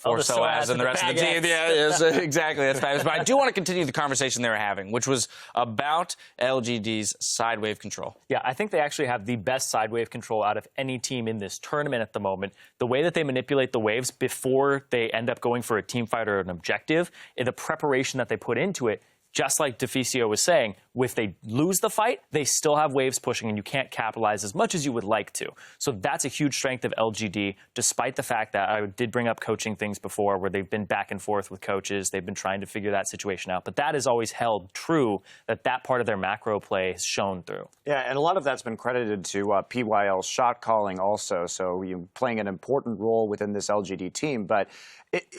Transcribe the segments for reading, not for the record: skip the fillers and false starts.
for Soaz and the rest of the team. Yeah, yes, exactly. That's fabulous. But I do want to continue the conversation they were having, which was about LGD's side wave control. Yeah, I think they actually have the best side wave control out of any team in this tournament at the moment. The way that they manipulate the waves before they end up going for a team fight or an objective, and the preparation that they put into it, just like Deficio was saying, if they lose the fight, they still have waves pushing, and you can't capitalize as much as you would like to. So that's a huge strength of LGD, despite the fact that I did bring up coaching things before, where they've been back and forth with coaches. They've been trying to figure that situation out. But that has always held true, that part of their macro play has shown through. Yeah, and a lot of that's been credited to PYL's shot calling also, so you're playing an important role within this LGD team. But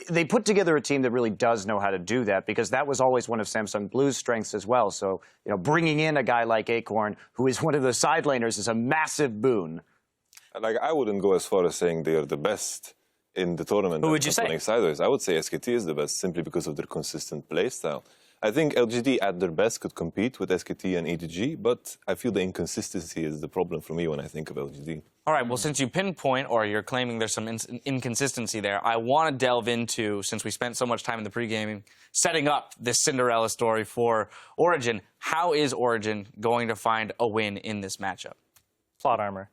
they put together a team that really does know how to do that, because that was always one of Samsung Blue's strengths as well. So, bringing in a guy like Acorn, who is one of the side laners, is a massive boon. Like, I wouldn't go as far as saying they are the best in the tournament. Who would you say? Sideways. I would say SKT is the best, simply because of their consistent play style. I think LGD at their best could compete with SKT and EDG, but I feel the inconsistency is the problem for me when I think of LGD. All right, well, since you pinpoint, or you're claiming there's some inconsistency there, I want to delve into, since we spent so much time in the pre-gaming, setting up this Cinderella story for Origen. How is Origen going to find a win in this matchup? Plot armor.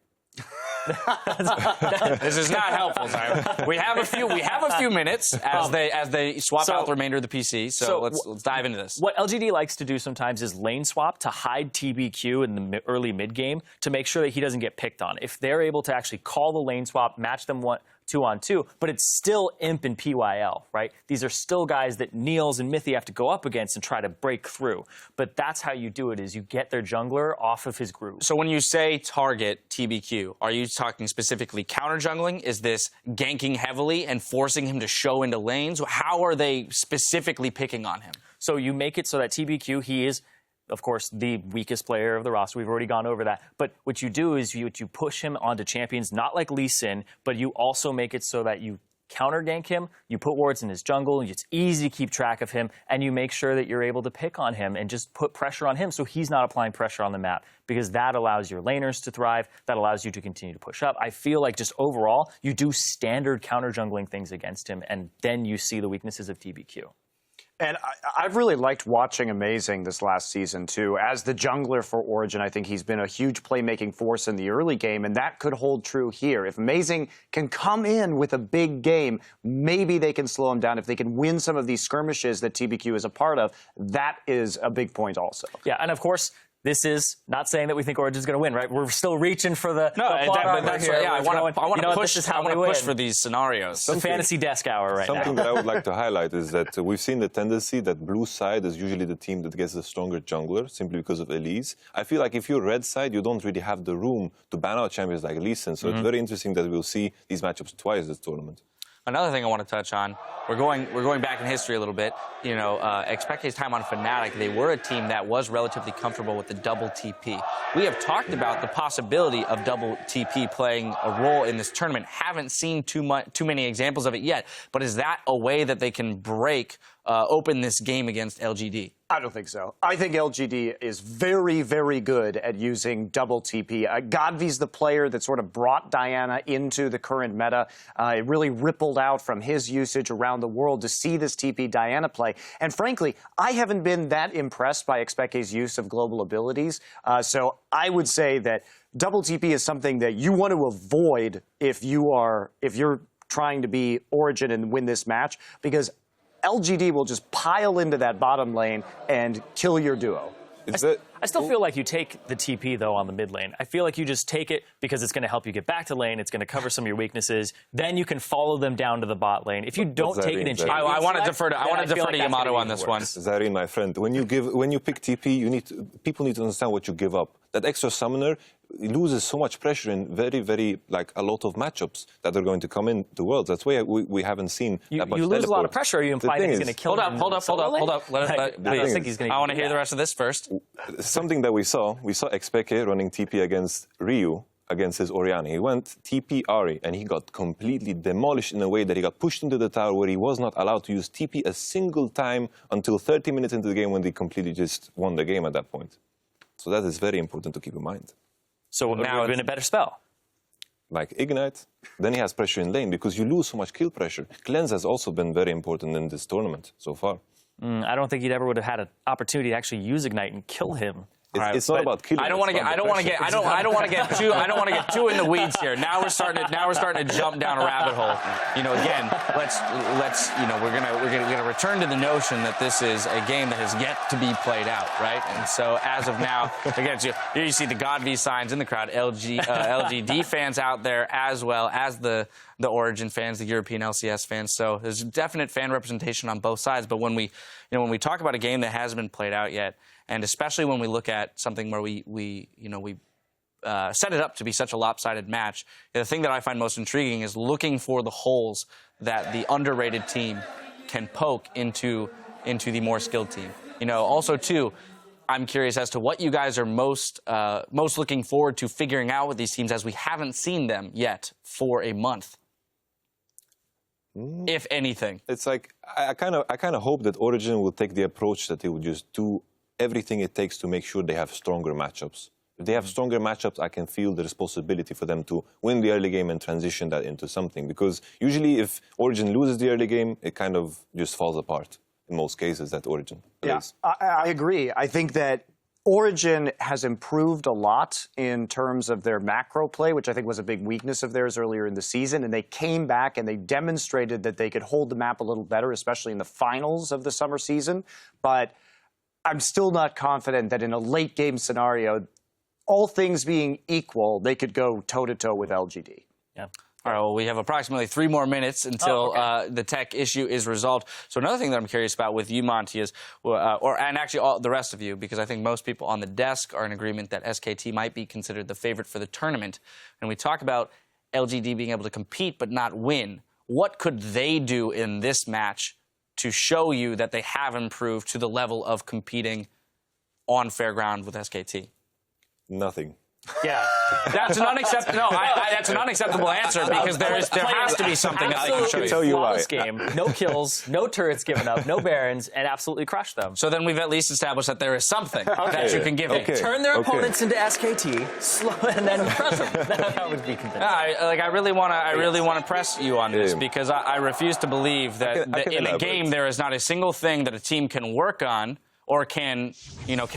This is not helpful, Simon. We have a few minutes as they swap out the remainder of the PC. So let's dive into this. What LGD likes to do sometimes is lane swap to hide TBQ in the early mid game to make sure that he doesn't get picked on. If they're able to actually call the lane swap, match them 2-on-2, but it's still Imp and PYL, right? These are still guys that Niels and Mithy have to go up against and try to break through. But that's how you do it, is you get their jungler off of his groove. So when you say target TBQ, are you talking specifically counter jungling? Is this ganking heavily and forcing him to show into lanes? How are they specifically picking on him? So you make it so that TBQ, he is, of course, the weakest player of the roster. We've already gone over that. But what you do is you push him onto champions, not like Lee Sin, but you also make it so that you counter gank him, you put wards in his jungle, and it's easy to keep track of him, and you make sure that you're able to pick on him and just put pressure on him so he's not applying pressure on the map, because that allows your laners to thrive, that allows you to continue to push up. I feel like just overall, you do standard counter jungling things against him, and then you see the weaknesses of TBQ. And I've really liked watching Amazing this last season, too. As the jungler for Origen, I think he's been a huge playmaking force in the early game, and that could hold true here. If Amazing can come in with a big game, maybe they can slow him down. If they can win some of these skirmishes that TBQ is a part of, that is a big point also. Yeah, and of course, this is not saying that we think Origen's going to win, right? We're still reaching for the plot armor here. Yeah, I want to push for these scenarios. Some fantasy desk hour right now. Something that I would like to highlight is that we've seen the tendency that blue side is usually the team that gets the stronger jungler, simply because of Elise. I feel like if you're red side, you don't really have the room to ban out champions like Lee Sin. So it's very interesting that we'll see these matchups twice this tournament. Another thing I want to touch on, we're going back in history a little bit. Xpect's time on Fnatic, they were a team that was relatively comfortable with the double TP. We have talked about the possibility of double TP playing a role in this tournament. Haven't seen too many examples of it yet, but is that a way that they can open this game against LGD? I don't think so. I think LGD is very, very good at using double TP. Godvy's the player that sort of brought Diana into the current meta. It really rippled out from his usage around the world to see this TP Diana play. And frankly, I haven't been that impressed by Xpec's use of global abilities. So I would say that double TP is something that you want to avoid if you're trying to be Origen and win this match, because LGD will just pile into that bottom lane and kill your duo. I still feel like you take the TP, though, on the mid lane. I feel like you just take it because it's going to help you get back to lane. It's going to cover some of your weaknesses. Then you can follow them down to the bot lane. If you don't take it in champions, I want to defer to Yamato on this one. Zareen, my friend, when you pick TP, people need to understand what you give up. That extra summoner loses so much pressure in very, very, a lot of matchups that are going to come in the Worlds. That's why we haven't seen that much You lose teleport. a lot of pressure. Are you implying he's going to kill him? Hold up. I want to hear the rest of this first. Something that we saw Xpeke running TP against Ryu, against his Orianna. He went TP Ahri, and he got completely demolished in a way that he got pushed into the tower where he was not allowed to use TP a single time until 30 minutes into the game, when they completely just won the game at that point. So that is very important to keep in mind. So now it would have been a better spell. like Ignite, then he has pressure in lane because you lose so much kill pressure. Cleanse has also been very important in this tournament so far. I don't think he'd ever would have had an opportunity to actually use Ignite and kill him. It's not about killing. I don't want to get too in the weeds here. Now we're starting to jump down a rabbit hole. You know, again, let's we're gonna return to the notion that this is a game that has yet to be played out, right? And so as of now, again, here you see the GodV signs in the crowd, LGD fans out there as well as the Origin fans, the European LCS fans. So there's definite fan representation on both sides. But when we talk about a game that hasn't been played out yet, and especially when we look at something where we set it up to be such a lopsided match, the thing that I find most intriguing is looking for the holes that the underrated team can poke into the more skilled team. You know, also too, I'm curious as to what you guys are most looking forward to figuring out with these teams, as we haven't seen them yet for a month, if anything. It's like I kind of hope that Origin will take the approach that they will just do everything it takes to make sure they have stronger matchups. If they have stronger matchups, I can feel the responsibility for them to win the early game and transition that into something. Because usually if Origin loses the early game, it kind of just falls apart in most cases, that Origin plays. Yeah, I agree. I think that Origin has improved a lot in terms of their macro play, which I think was a big weakness of theirs earlier in the season. And they came back and they demonstrated that they could hold the map a little better, especially in the finals of the summer season. But I'm still not confident that in a late game scenario, all things being equal, they could go toe-to-toe with LGD. Yeah. All right, well, we have approximately 3 more minutes until the tech issue is resolved. So another thing that I'm curious about with you, Monty, is, and actually all the rest of you, because I think most people on the desk are in agreement that SKT might be considered the favorite for the tournament. And we talk about LGD being able to compete but not win. What could they do in this match to show you that they have improved to the level of competing on fair ground with SKT? Nothing. Yeah. That's an unacceptable. No, that's an unacceptable answer, because there has to be something that I can show you. Tell you why. Flawless game, no kills, no turrets given up, no barons, and absolutely crushed them. So then we've at least established that there is something that you can give me. Turn their opponents into SKT, slow, and then press them. That would be convincing. I really want to press you on this, because I refuse to believe that in a game there is not a single thing that a team can work on or can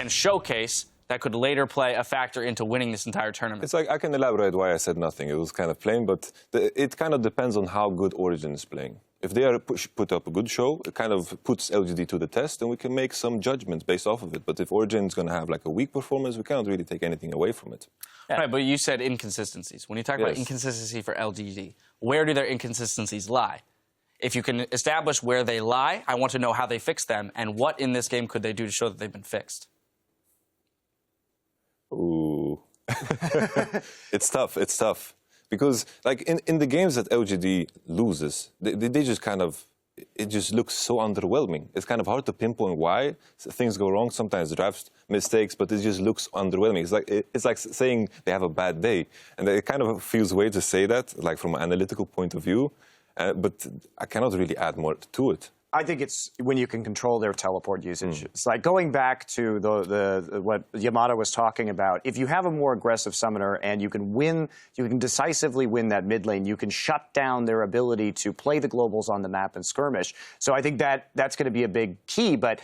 showcase that could later play a factor into winning this entire tournament. It's like, I can elaborate why I said nothing. It was kind of plain, but it kind of depends on how good Origin is playing. If they are put up a good show, it kind of puts LGD to the test, and we can make some judgments based off of it. But if Origin is going to have like a weak performance, we cannot really take anything away from it. Yeah. Right, but you said inconsistencies. When you talk about inconsistency for LGD, where do their inconsistencies lie? If you can establish where they lie, I want to know how they fix them, and what in this game could they do to show that they've been fixed. Ooh. It's tough. Because, like, in the games that LGD loses, they just kind of, it just looks so underwhelming. It's kind of hard to pinpoint why things go wrong. Sometimes draft mistakes, but it just looks underwhelming. It's like saying they have a bad day. And it kind of feels weird to say that, like, from an analytical point of view. But I cannot really add more to it. I think it's when you can control their teleport usage. It's like going back to the what Yamada was talking about. If you have a more aggressive summoner and you can decisively win that mid lane, you can shut down their ability to play the globals on the map and skirmish. So I think that's going to be a big key. But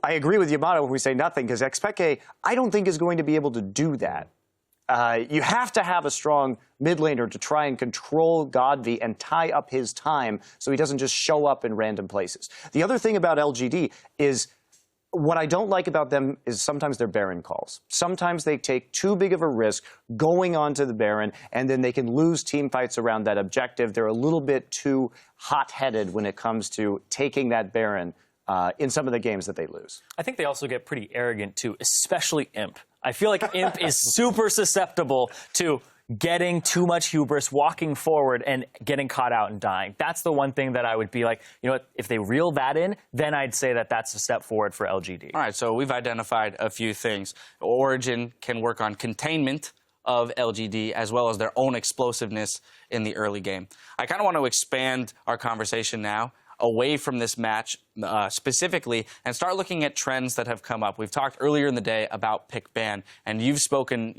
I agree with Yamada when we say nothing, because Xpeke, I don't think, is going to be able to do that. You have to have a strong mid laner to try and control GodV and tie up his time so he doesn't just show up in random places. The other thing about LGD is, what I don't like about them is sometimes their Baron calls. Sometimes they take too big of a risk going onto the Baron, and then they can lose team fights around that objective. They're a little bit too hot-headed when it comes to taking that Baron in some of the games that they lose. I think they also get pretty arrogant, too, especially Imp. I feel like Imp is super susceptible to getting too much hubris, walking forward, and getting caught out and dying. That's the one thing that I would be like, you know what, if they reel that in, then I'd say that that's a step forward for LGD. All right, so we've identified a few things. Origin can work on containment of LGD as well as their own explosiveness in the early game. I kind of want to expand our conversation now away from this match specifically and start looking at trends that have come up. We've talked earlier in the day about pick ban, and you've spoken,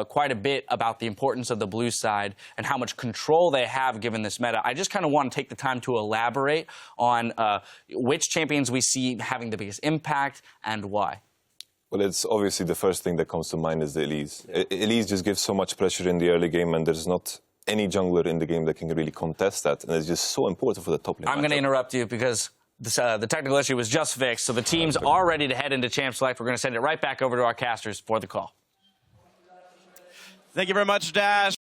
quite a bit about the importance of the blue side and how much control they have given this meta. I just kind of want to take the time to elaborate on which champions we see having the biggest impact and why. Well, it's obviously the first thing that comes to mind is the Elise. Elise just gives so much pressure in the early game, and there's not any jungler in the game that can really contest that, and it's just so important for the top lane. I'm going to interrupt you because the technical issue was just fixed, so the teams are ready to head into Champ Select. We're going to send it right back over to our casters for the call. Thank you very much, Dash.